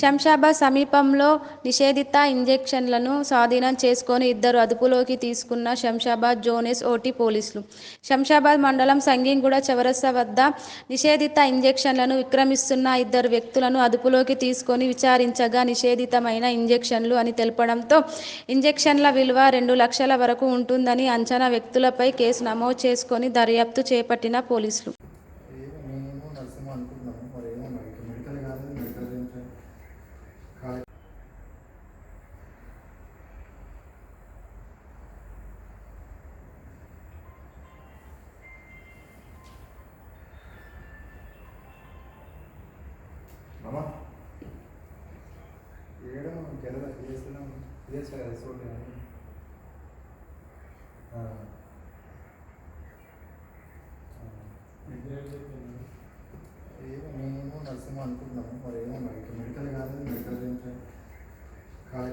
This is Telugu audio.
శంషాబాద్ సమీపంలో నిషేధిత ఇంజెక్షన్లను స్వాధీనం చేసుకొని ఇద్దరు అదుపులోకి తీసుకున్న శంషాబాద్ జోన్ ఓటీ పోలీసులు. శంషాబాద్ మండలం సంగీగూడ చౌరస్తా వద్ద నిషేధిత ఇంజెక్షన్లను విక్రయిస్తున్న ఇద్దరు వ్యక్తులను అదుపులోకి తీసుకొని విచారించగా నిషేధితమైన ఇంజెక్షన్లు అని తెలపడంతో ఇంజెక్షన్ల విలువ 2 లక్షల వరకు ఉంటుందని అంచనా వ్యక్తులపై కేసు నమోదు చేసుకొని దర్యాప్తు చేపట్టిన పోలీసులు. అమ్మా ఏడం గెలద చేస్తున్నాం చేస్తా కదా సోటి మేము నరసింహ అనుకుంటున్నాము మరి ఏమో